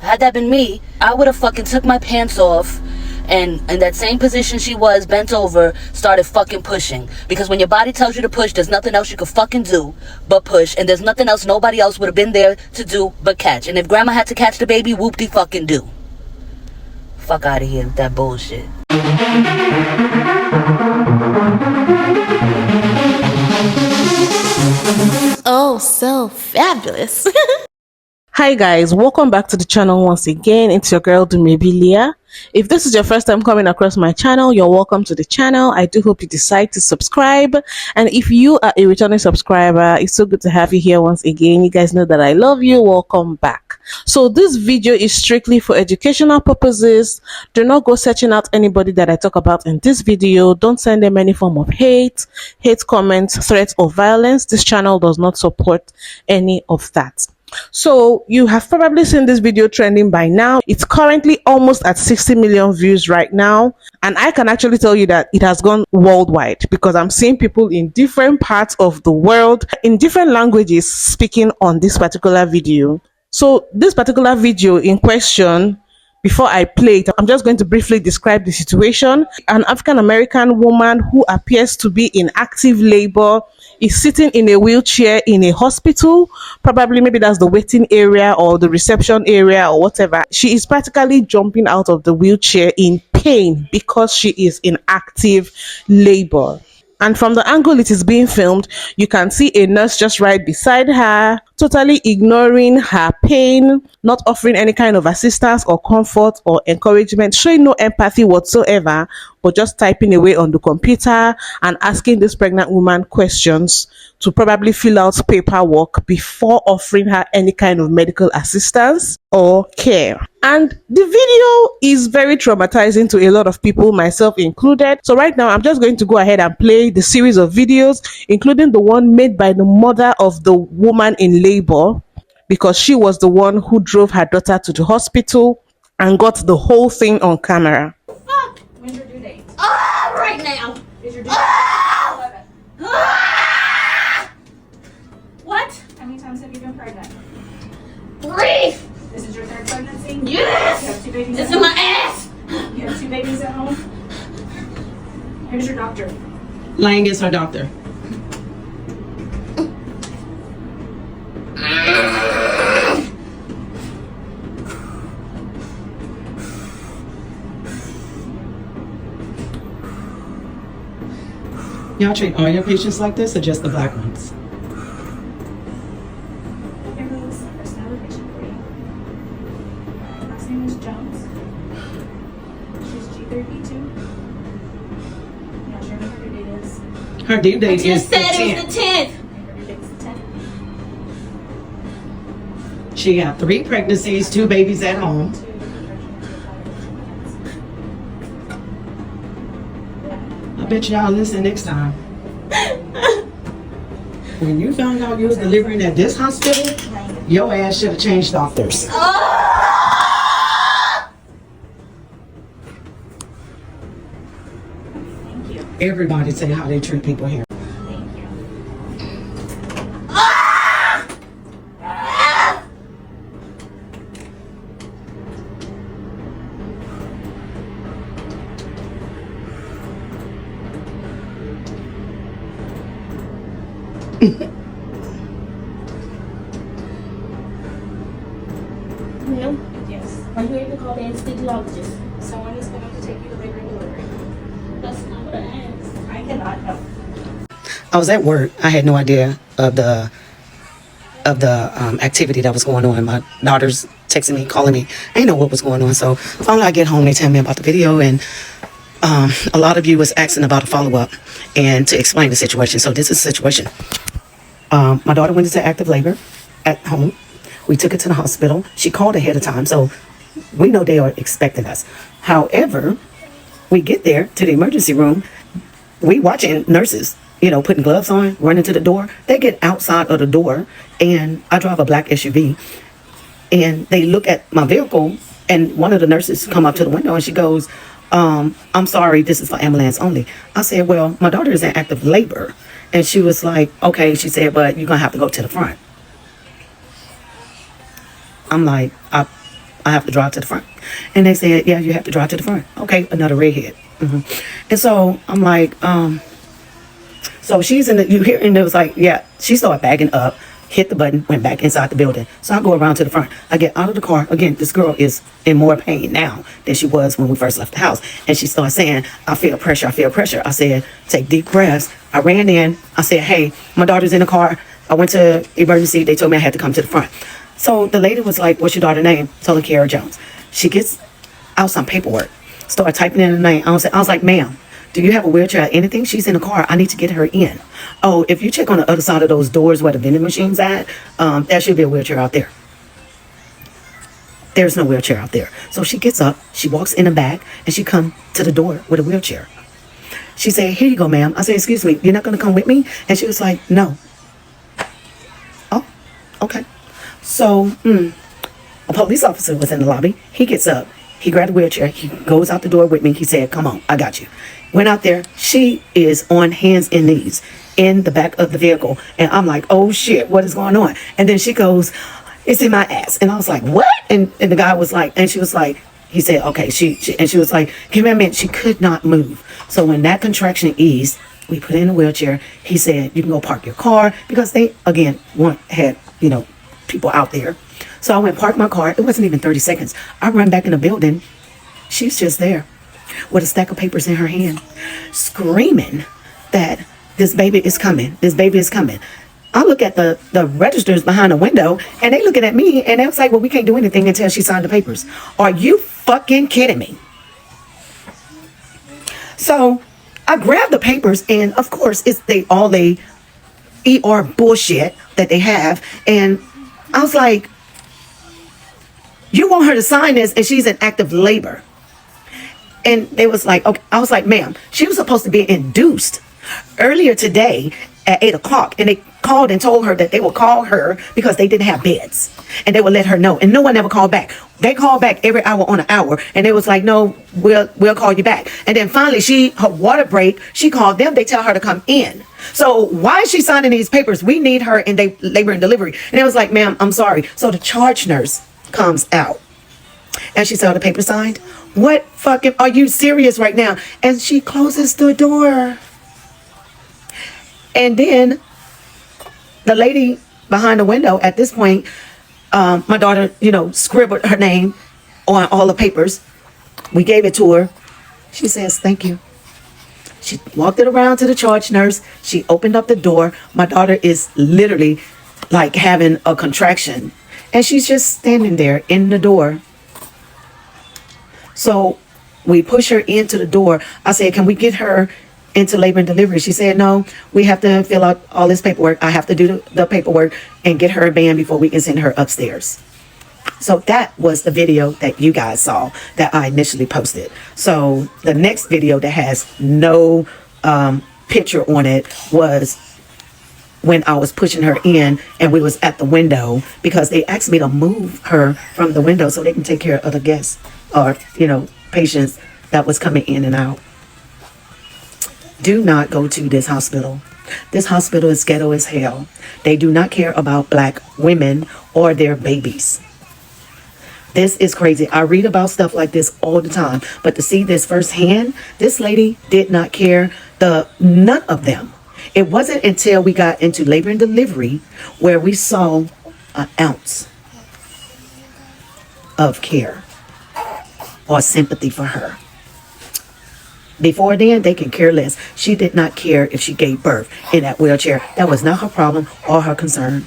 Had that been me, I would have fucking took my pants off and in that same position she was, bent over, started fucking pushing. Because when your body tells you to push, there's nothing else you can fucking do but push. And there's nothing else nobody else would have been there to do but catch. And if grandma had to catch the baby, whoop-de-fucking do. Fuck out of here with that bullshit. Oh, so fabulous. Hi guys, welcome back to the channel once again. It's your girl Dumebi. If this is your first time coming across my channel, you're welcome to the channel. I do hope you decide to subscribe, and if you are a returning subscriber, it's so good to have you here once again. You guys know that I love you. Welcome back. So this video is strictly for educational purposes. Do not go searching out anybody that I talk about in this video. Don't send them any form of hate comments, threats, or violence. This channel does not support any of that. So you have probably seen this video trending by now. It's currently almost at 60 million views right now, and I can actually tell you that it has gone worldwide because I'm seeing people in different parts of the world in different languages speaking on this particular video. So this particular video in question, before I play it, I'm just going to briefly describe the situation. An African-American woman who appears to be in active labor is sitting in a wheelchair in a hospital. Probably maybe that's the waiting area or the reception area or whatever. She is practically jumping out of the wheelchair in pain because she is in active labor. And from the angle it is being filmed, you can see a nurse just right beside her, totally ignoring her pain, not offering any kind of assistance or comfort or encouragement, showing no empathy whatsoever, but just typing away on the computer and asking this pregnant woman questions to probably fill out paperwork before offering her any kind of medical assistance or care. And the video is very traumatizing to a lot of people, myself included. So right now, I'm just going to go ahead and play the series of videos, including the one made by the mother of the woman in labor, because she was the one who drove her daughter to the hospital and got the whole thing on camera. Fuck! When's your due date? Right now! Is your due date? What? How many times have you been pregnant? 3! This is your 3rd pregnancy? Yes! You have 2 babies It's at in home? my ass! You have 2 babies at home? Here's your doctor. Lang is her doctor. Y'all treat all your patients like this or just the black ones? Everyone's first patient for you. Last name is Jones. She's G3B2. Not sure what her due date is. Her due date I is just the said it 10th. was the 10th. Her due date's the 10th. She got 3 pregnancies, 2 babies at home. I bet y'all listen next time. When you found out you was delivering at this hospital, your ass should have changed doctors. Thank you. Everybody say how they treat people here. Thank you. No. Yes. Are you able to call the anesthesiologist? Someone is going to take you to labor and delivery. That's not what I asked. I cannot help. I was at work. I had no idea of the activity that was going on. My daughter's texting me, calling me. I didn't know what was going on. So finally I get home, they tell me about the video, and a lot of you was asking about a follow-up and to explain the situation. So this is the situation. My daughter went into active labor at home. We took her to the hospital. She called ahead of time, so we know they are expecting us. However, we get there to the emergency room. We watching nurses, putting gloves on, running to the door. They get outside of the door, and I drive a black SUV, and they look at my vehicle, and one of the nurses come up to the window, and she goes, I'm sorry, this is for ambulance only. I said, well, my daughter is in active labor. And she was like, okay, she said, but you're going to have to go to the front. I'm like, I have to drive to the front. And they said, yeah, you have to drive to the front. Okay, another redhead. And so I'm like, so she's in the, you hear, and it was like, yeah, she started backing up, hit the button, went back inside the building. So I go around to the front. I get out of the car. Again, this girl is in more pain now than she was when we first left the house. And she started saying, I feel pressure, I feel pressure. I said, take deep breaths. I ran in. I said, hey, my daughter's in the car. I went to emergency. They told me I had to come to the front. So the lady was like, what's your daughter's name? Told her Kiara Jones. She gets out some paperwork, started typing in the name. I was like, ma'am, do you have a wheelchair or anything? She's in the car. I need to get her in. Oh, if you check on the other side of those doors where the vending machine's at, there should be a wheelchair out there. There's no wheelchair out there. So she gets up, she walks in the back, and she comes to the door with a wheelchair. She said, here you go, ma'am. I said, excuse me, you're not going to come with me? And she was like, no. Oh, okay. So a police officer was in the lobby. He gets up. He grabbed a wheelchair. He goes out the door with me. He said, come on, I got you. Went out there. She is on hands and knees in the back of the vehicle. And I'm like, oh shit, what is going on? And then she goes, it's in my ass. And I was like, what? And the guy was like, and she was like, he said, okay. She was like, give me a minute. She could not move. So when that contraction eased, we put her in a wheelchair. He said, you can go park your car, because they, again, had, people out there. So I went park my car. It wasn't even 30 seconds. I run back in the building. She's just there with a stack of papers in her hand, screaming that this baby is coming. This baby is coming. I look at the registers behind the window, and they looking at me, and they was like, well, we can't do anything until she signed the papers. Are you fucking kidding me? So I grabbed the papers, and of course, it's all they ER bullshit that they have. And I was like, you want her to sign this, and she's in active labor. And they was like, okay. I was like, ma'am, she was supposed to be induced earlier today at 8 o'clock. And they called and told her that they would call her because they didn't have beds. And they would let her know. And no one ever called back. They called back every hour on an hour. And they was like, no, we'll call you back. And then finally, her water break, she called them. They tell her to come in. So why is she signing these papers? We need her in labor and delivery. And it was like, ma'am, I'm sorry. So the charge nurse comes out. And she saw the paper signed. What fucking, are you serious right now? And she closes the door. And then the lady behind the window, at this point, my daughter, scribbled her name on all the papers. We gave it to her. She says, thank you. She walked it around to the charge nurse. She opened up the door. My daughter is literally like having a contraction. And she's just standing there in the door. So we push her into the door. I said, can we get her into labor and delivery? She said, no, we have to fill out all this paperwork. I have to do the paperwork and get her a band before we can send her upstairs. So that was the video that you guys saw that I initially posted. So the next video that has no picture on it was when I was pushing her in, and we was at the window because they asked me to move her from the window so they can take care of other guests or, patients that was coming in and out. Do not go to this hospital. This hospital is ghetto as hell. They do not care about black women or their babies. This is crazy. I read about stuff like this all the time, but to see this firsthand, this lady did not care. None of them. It wasn't until we got into labor and delivery where we saw an ounce of care or sympathy for her. Before then, they can care less. She did not care if she gave birth in that wheelchair. That was not her problem or her concern.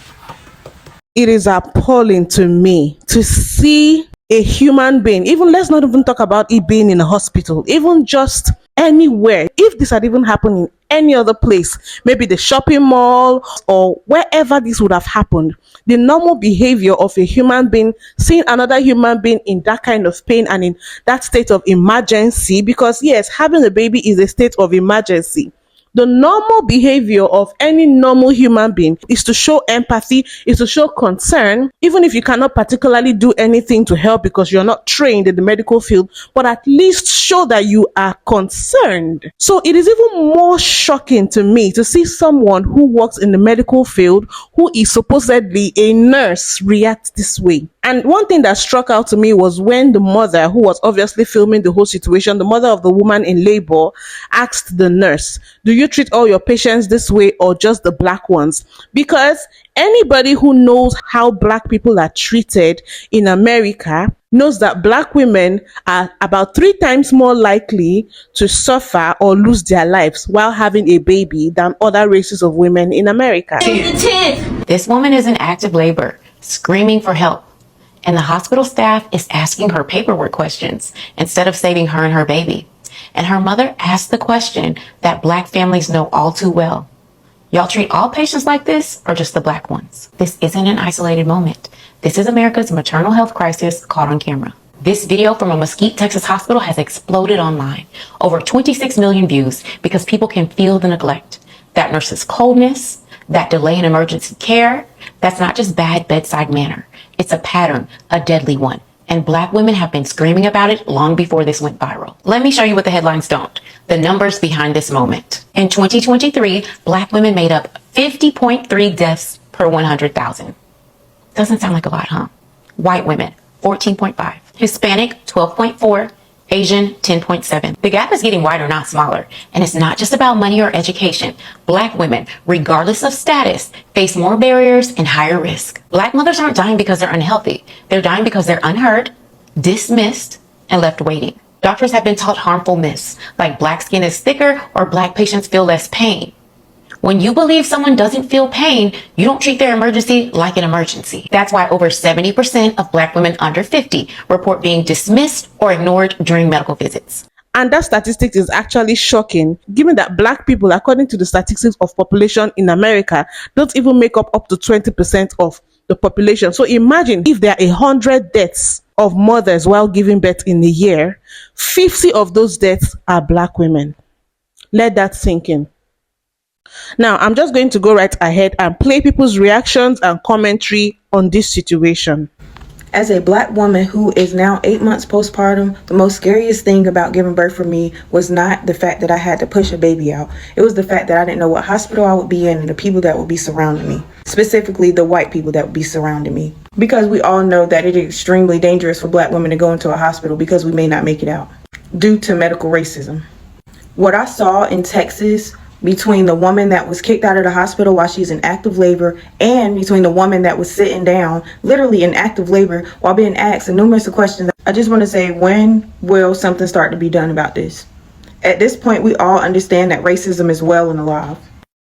It is appalling to me to see a human being, even let's not even talk about it being in a hospital, even just anywhere. If this had even happened in any other place, maybe the shopping mall or wherever this would have happened, the normal behavior of a human being seeing another human being in that kind of pain and in that state of emergency, because yes, having a baby is a state of emergency, The normal behavior of any normal human being is to show empathy, is to show concern, even if you cannot particularly do anything to help because you're not trained in the medical field, but at least show that you are concerned. So it is even more shocking to me to see someone who works in the medical field, who is supposedly a nurse, react this way. And one thing that struck out to me was when the mother, who was obviously filming the whole situation, the mother of the woman in labor, asked the nurse, "Do you treat all your patients this way or just the black ones?" Because anybody who knows how black people are treated in America knows that black women are about 3 times more likely to suffer or lose their lives while having a baby than other races of women in America. This woman is in active labor, screaming for help, and the hospital staff is asking her paperwork questions instead of saving her and her baby. And her mother asked the question that black families know all too well. Y'all treat all patients like this or just the black ones? This isn't an isolated moment. This is America's maternal health crisis caught on camera. This video from a Mesquite, Texas hospital has exploded online. Over 26 million views because people can feel the neglect. That nurse's coldness, that delay in emergency care, that's not just bad bedside manner. It's a pattern, a deadly one. And black women have been screaming about it long before this went viral. Let me show you what the headlines don't. The numbers behind this moment. In 2023, black women made up 50.3 deaths per 100,000. Doesn't sound like a lot, huh? White women, 14.5. Hispanic, 12.4. Asian, 10.7. The gap is getting wider, not smaller. And it's not just about money or education. Black women, regardless of status, face more barriers and higher risk. Black mothers aren't dying because they're unhealthy. They're dying because they're unheard, dismissed, and left waiting. Doctors have been taught harmful myths, like black skin is thicker or black patients feel less pain. When you believe someone doesn't feel pain, you don't treat their emergency like an emergency. That's why over 70% of black women under 50 report being dismissed or ignored during medical visits. And that statistic is actually shocking, given that black people, according to the statistics of population in America, don't even make up to 20% of the population. So imagine if there are 100 deaths of mothers while giving birth in a year, 50 of those deaths are black women. Let that sink in. Now, I'm just going to go right ahead and play people's reactions and commentary on this situation. As a black woman who is now 8 months postpartum, the most scariest thing about giving birth for me was not the fact that I had to push a baby out. It was the fact that I didn't know what hospital I would be in and the people that would be surrounding me. Specifically, the white people that would be surrounding me. Because we all know that it is extremely dangerous for black women to go into a hospital because we may not make it out due to medical racism. What I saw in Texas between the woman that was kicked out of the hospital while she's in active labor and between the woman that was sitting down, literally in active labor, while being asked numerous questions. I just want to say, when will something start to be done about this? At this point, we all understand that racism is well and alive.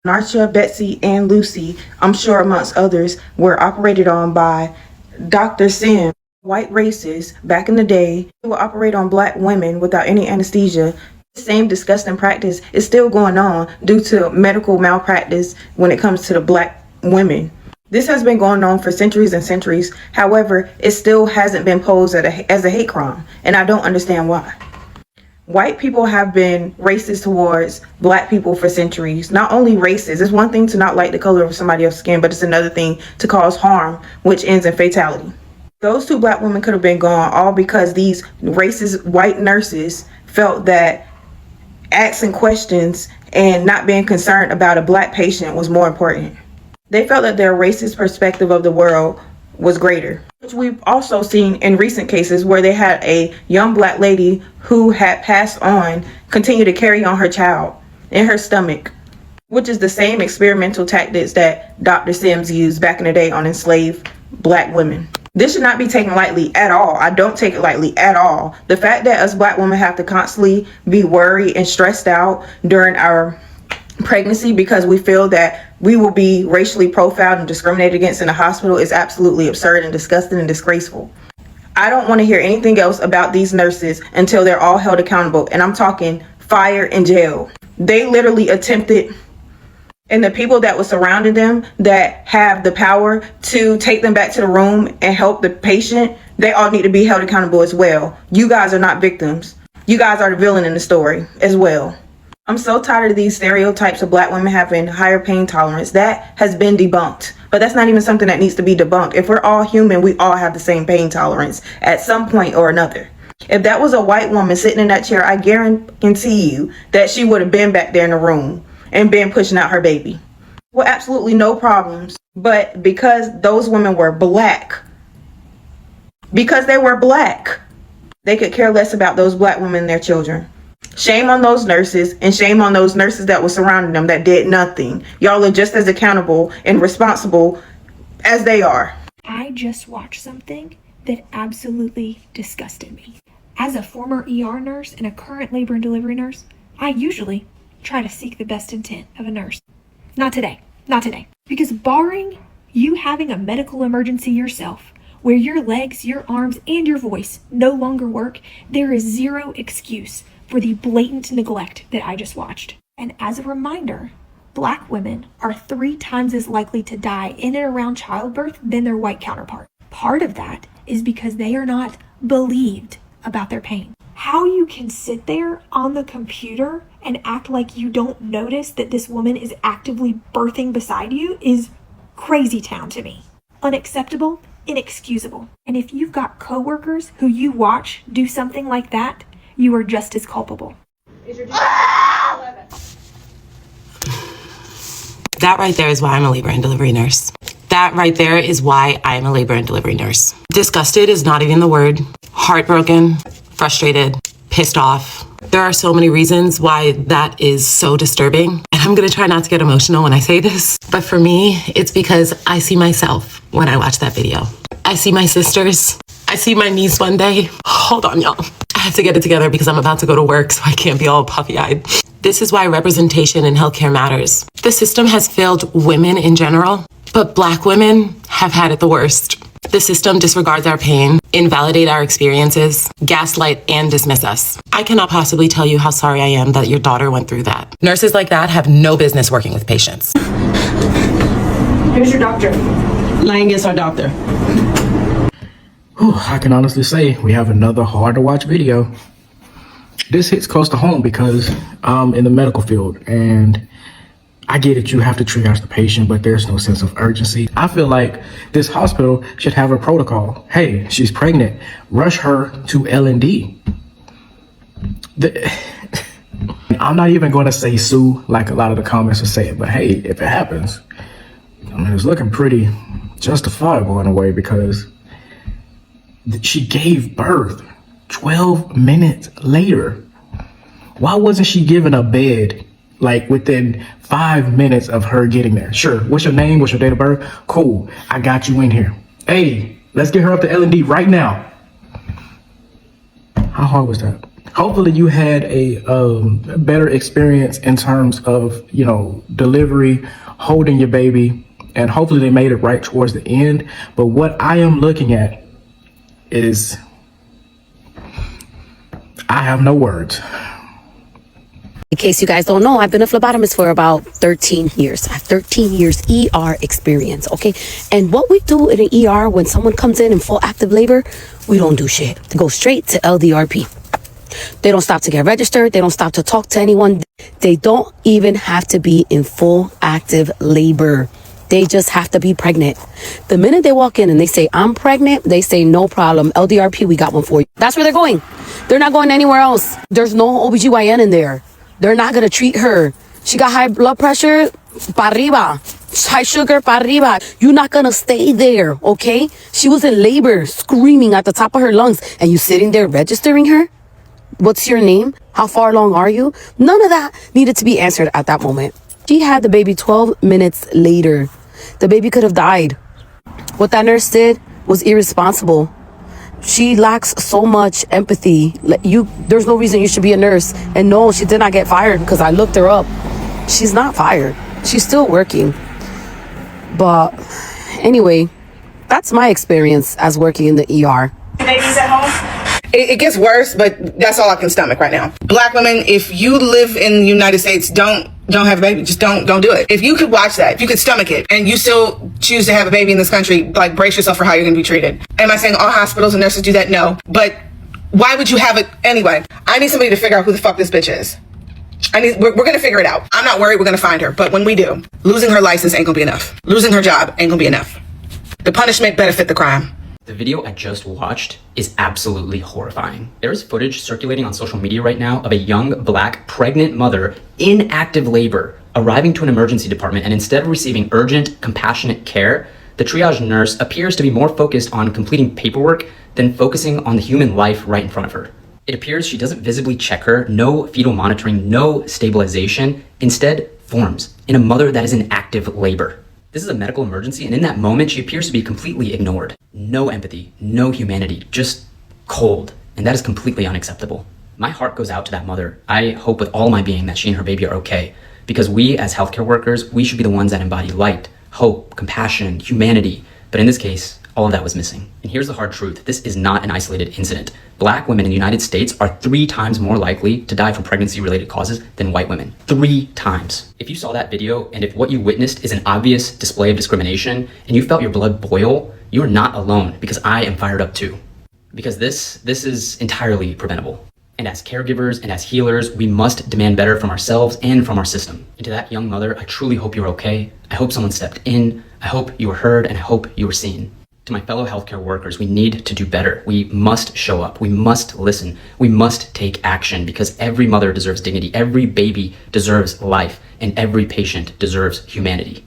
Narsha, Betsy, and Lucy, I'm sure amongst others, were operated on by Dr. Sim. White racists back in the day would operate on black women without any anesthesia. The same disgusting practice is still going on due to medical malpractice when it comes to the black women. This has been going on for centuries and centuries. However, it still hasn't been posed as a hate crime, and I don't understand why. White people have been racist towards black people for centuries. Not only racist, it's one thing to not like the color of somebody else's skin, but it's another thing to cause harm, which ends in fatality. Those 2 black women could have been gone all because these racist white nurses felt that asking questions and not being concerned about a black patient was more important. They felt that their racist perspective of the world was greater, which we've also seen in recent cases where they had a young black lady who had passed on continue to carry on her child in her stomach, which is the same experimental tactics that Dr. Sims used back in the day on enslaved black women. This should not be taken lightly at all. I don't take it lightly at all. The fact that us black women have to constantly be worried and stressed out during our pregnancy because we feel that we will be racially profiled and discriminated against in a hospital is absolutely absurd and disgusting and disgraceful. I don't want to hear anything else about these nurses until they're all held accountable. And I'm talking fire and jail. They literally attempted, and the people that were surrounding them that have the power to take them back to the room and help the patient, they all need to be held accountable as well. You guys are not victims. You guys are the villain in the story as well. I'm so tired of these stereotypes of black women having higher pain tolerance. That has been debunked. But that's not even something that needs to be debunked. If we're all human, we all have the same pain tolerance at some point or another. If that was a white woman sitting in that chair, I guarantee you that she would have been back there in the room and been pushing out her baby. Well, absolutely no problems. But because those women were black, because they were black, they could care less about those black women and their children. Shame on those nurses, and shame on those nurses that were surrounding them that did nothing. Y'all are just as accountable and responsible as they are. I just watched something that absolutely disgusted me. As a former ER nurse and a current labor and delivery nurse, I usually try to seek the best intent of a nurse. Not today. Not today. Because barring you having a medical emergency yourself, where your legs, your arms, and your voice no longer work, there is zero excuse for the blatant neglect that I just watched. And as a reminder, black women are 3 times as likely to die in and around childbirth than their white counterpart. Part of that is because they are not believed about their pain. How you can sit there on the computer and act like you don't notice that this woman is actively birthing beside you is crazy town to me. Unacceptable, inexcusable. And if you've got coworkers who you watch do something like that, you are just as culpable. Is your 11? That right there is why I'm a labor and delivery nurse. That right there is why I am a labor and delivery nurse. Disgusted is not even the word. Heartbroken, frustrated, pissed off. There are so many reasons why that is so disturbing. And I'm gonna try not to get emotional when I say this, but for me, it's because I see myself when I watch that video. I see my sisters. I see my niece one day. Hold on, y'all. I have to get it together because I'm about to go to work, so I can't be all puffy-eyed. This is why representation in healthcare matters. The system has failed women in general, but black women have had it the worst. The system disregards our pain, invalidate our experiences, gaslight, and dismiss us. I cannot possibly tell you how sorry I am that your daughter went through that. Nurses like that have no business working with patients. Who's your doctor? Lang is our doctor. I can honestly say we have another hard to watch video. This hits close to home because I'm in the medical field and I get it, you have to triage the patient, but there's no sense of urgency. I feel like this hospital should have a protocol. Hey, she's pregnant. Rush her to L&D. I'm not even going to say sue like a lot of the comments are saying, but hey, if it happens, I mean, it's looking pretty justifiable in a way because she gave birth 12 minutes later. Why wasn't she given a bed like within 5 minutes of her getting there? Sure, what's your name? What's your date of birth? Cool, I got you in here. Hey, let's get her up to L&D right now. How hard was that? Hopefully you had a better experience in terms of, you know, delivery, holding your baby, and hopefully they made it right towards the end. But what I am looking at is, I have no words. In case you guys don't know, I've been a phlebotomist for about 13 years. I have 13 years ER experience, okay? And what we do in an ER when someone comes in full active labor, we don't do shit. They go straight to LDRP. They don't stop to get registered. They don't stop to talk to anyone. They don't even have to be in full active labor. They just have to be pregnant. The minute they walk in and they say, I'm pregnant, they say, no problem. LDRP, we got one for you. That's where they're going. They're not going anywhere else. There's no OBGYN in there. They're not going to treat her. She got high blood pressure, pa arriba. High sugar, pa arriba. You're not going to stay there, okay? She was in labor, screaming at the top of her lungs. And you sitting there registering her? What's your name? How far along are you? None of that needed to be answered at that moment. She had the baby 12 minutes later. The baby could have died. What that nurse did was irresponsible. She lacks so much empathy. There's no reason you should be a nurse. And no, she did not get fired because I looked her up. She's not fired. She's still working. But anyway, that's my experience as working in the ER. Babies at home? It gets worse, but that's all I can stomach right now. Black women, if you live in the United States, don't have a baby. Just don't do it. If you could watch that, if you could stomach it, and you still choose to have a baby in this country, like, brace yourself for how you're going to be treated. Am I saying all hospitals and nurses do that? No. But why would you have it anyway? I need somebody to figure out who the fuck this bitch is. We're going to figure it out. I'm not worried we're going to find her. But when we do, losing her license ain't going to be enough. Losing her job ain't going to be enough. The punishment better fit the crime. The video I just watched is absolutely horrifying. There is footage circulating on social media right now of a young black pregnant mother in active labor arriving to an emergency department, and instead of receiving urgent, compassionate care, the triage nurse appears to be more focused on completing paperwork than focusing on the human life right in front of her. It appears she doesn't visibly check her, no fetal monitoring, no stabilization, instead forms in a mother that is in active labor. This is a medical emergency, and in that moment, she appears to be completely ignored. No empathy, no humanity, just cold, and that is completely unacceptable. My heart goes out to that mother. I hope with all my being that she and her baby are okay, because we as healthcare workers, we should be the ones that embody light, hope, compassion, humanity. But in this case, all of that was missing. And here's the hard truth. This is not an isolated incident. Black women in the United States are 3 times more likely to die from pregnancy-related causes than white women. 3 times. If you saw that video, and if what you witnessed is an obvious display of discrimination, and you felt your blood boil, you are not alone, because I am fired up too. Because this is entirely preventable. And as caregivers and as healers, we must demand better from ourselves and from our system. And to that young mother, I truly hope you're okay. I hope someone stepped in. I hope you were heard, and I hope you were seen. To my fellow healthcare workers, we need to do better. We must show up. We must listen. We must take action, because every mother deserves dignity. Every baby deserves life, and every patient deserves humanity.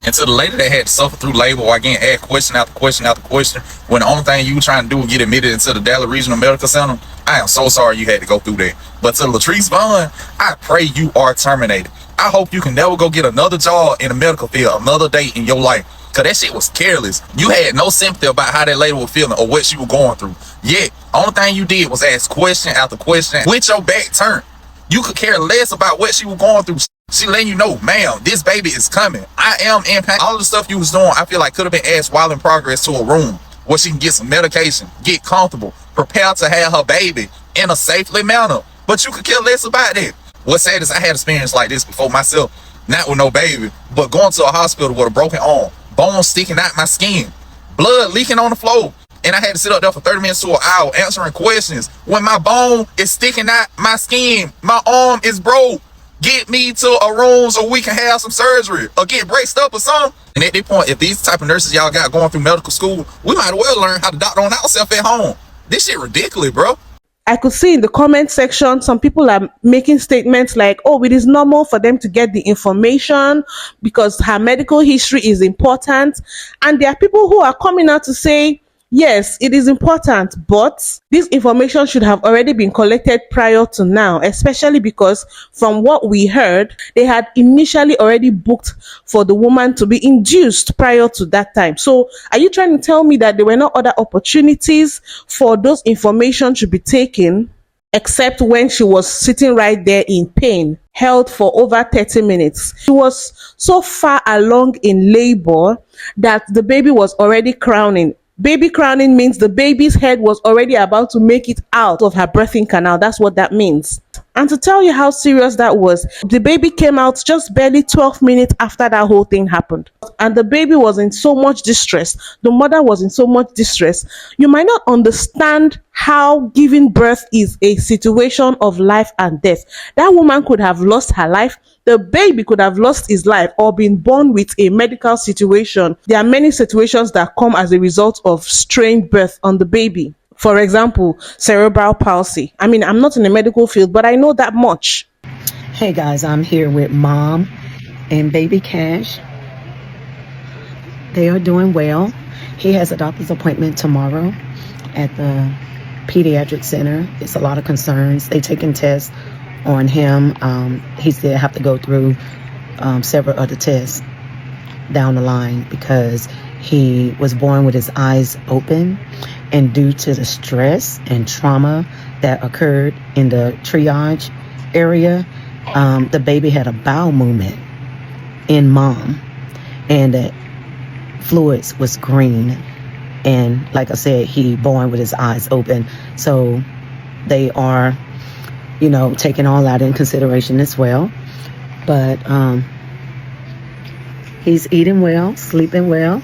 And to the lady that had to suffer through labor while getting asked question after question after question, when the only thing you were trying to do was get admitted into the Dallas Regional Medical Center, I am so sorry you had to go through that. But to Latrice Vaughn, I pray you are terminated. I hope you can never go get another job in the medical field, another day in your life. Cause that shit was careless. You had no sympathy about how that lady was feeling or what she was going through. Yet, only thing you did was ask question after question with your back turned. You could care less about what she was going through. She letting you know, ma'am, this baby is coming. I am in pain. All the stuff you was doing, I feel like could have been asked while in progress to a room where she can get some medication, get comfortable, prepare to have her baby in a safely manner. But you could care less about that. What's sad is I had experience like this before myself, not with no baby, but going to a hospital with a broken arm, bones sticking out my skin, blood leaking on the floor. And I had to sit up there for 30 minutes to an hour answering questions. When my bone is sticking out my skin, my arm is broke. Get me to a room so we can have some surgery or get braced up or something. And at that point, if these type of nurses y'all got going through medical school, we might as well learn how to doctor on ourselves at home. This shit ridiculous, bro. I could see in the comment section, some people are making statements like, oh, it is normal for them to get the information because her medical history is important. And there are people who are coming out to say, yes, it is important, but this information should have already been collected prior to now, especially because from what we heard, they had initially already booked for the woman to be induced prior to that time. So are you trying to tell me that there were no other opportunities for those information to be taken except when she was sitting right there in pain, held for over 30 minutes? She was so far along in labor that the baby was already crowning. Baby crowning means the baby's head was already about to make it out of her birthing canal. That's what that means. And to tell you how serious that was, the baby came out just barely 12 minutes after that whole thing happened. And the baby was in so much distress. The mother was in so much distress. You might not understand how giving birth is a situation of life and death. That woman could have lost her life. The baby could have lost his life or been born with a medical situation. There are many situations that come as a result of strained birth on the baby. For example, cerebral palsy. I mean, I'm not in the medical field, but I know that much. Hey guys, I'm here with Mom and Baby Cash. They are doing well. He has a doctor's appointment tomorrow at the pediatric center. It's a lot of concerns. They taking tests on him. He still have to go through several other tests down the line because he was born with his eyes open, and due to the stress and trauma that occurred in the triage area, the baby had a bowel movement in Mom, and the fluids was green, and like I said, he born with his eyes open. So they are, you know, taking all that in consideration as well. But he's eating well, sleeping well.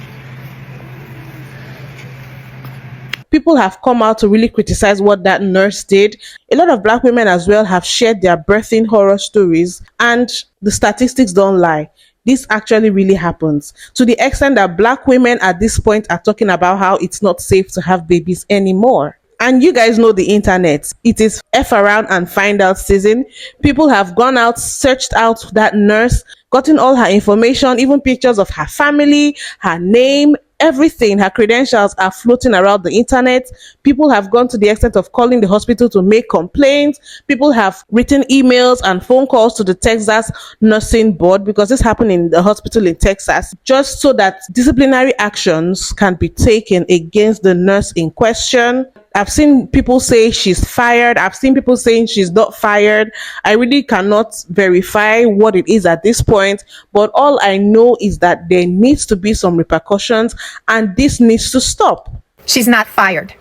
People have come out to really criticize what that nurse did. A lot of Black women as well have shared their birthing horror stories, and the statistics don't lie. This actually really happens, to the extent that Black women at this point are talking about how it's not safe to have babies anymore. And you guys know the internet. It is F around and find out season. People have gone out, searched out that nurse, gotten all her information, even pictures of her family, her name, everything. Her credentials are floating around the internet. People have gone to the extent of calling the hospital to make complaints. People have written emails and phone calls to the Texas nursing board, because this happened in the hospital in Texas, just so that disciplinary actions can be taken against the nurse in question. I've seen people say she's fired. I've seen people saying she's not fired. I really cannot verify what it is at this point, but all I know is that there needs to be some repercussions, and this needs to stop. She's not fired.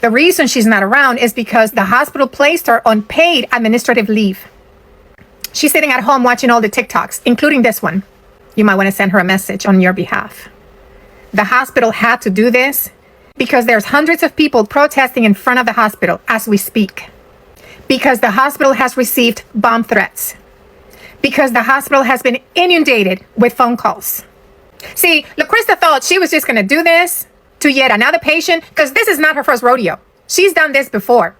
The reason she's not around is because the hospital placed her on paid administrative leave. She's sitting at home watching all the TikToks, including this one. You might want to send her a message on your behalf. The hospital had to do this because there's hundreds of people protesting in front of the hospital as we speak. Because the hospital has received bomb threats. Because the hospital has been inundated with phone calls. See, LaCrista thought she was just going to do this to yet another patient, because this is not her first rodeo. She's done this before.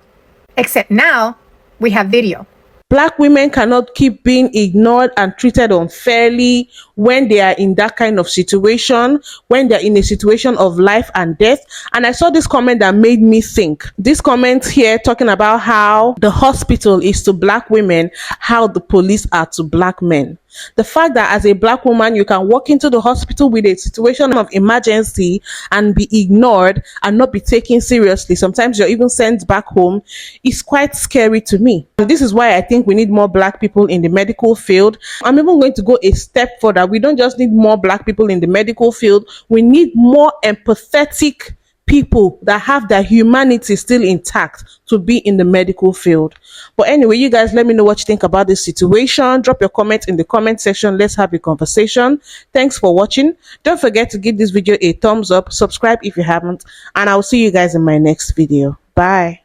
Except now we have video. Black women cannot keep being ignored and treated unfairly when they are in that kind of situation, when they're in a situation of life and death. And I saw this comment that made me think. This comment here talking about how the hospital is to Black women, how the police are to Black men. The fact that as a Black woman, you can walk into the hospital with a situation of emergency and be ignored and not be taken seriously. Sometimes you're even sent back home. Is quite scary to me. And this is why I think we need more Black people in the medical field. I'm even going to go a step further. We don't just need more Black people in the medical field. We need more empathetic people that have their humanity still intact to be in the medical field. But anyway, you guys, let me know what you think about this situation. Drop your comments in the comment section. Let's have a conversation. Thanks for watching. Don't forget to give this video a thumbs up, subscribe if you haven't, and I'll see you guys in my next video. Bye.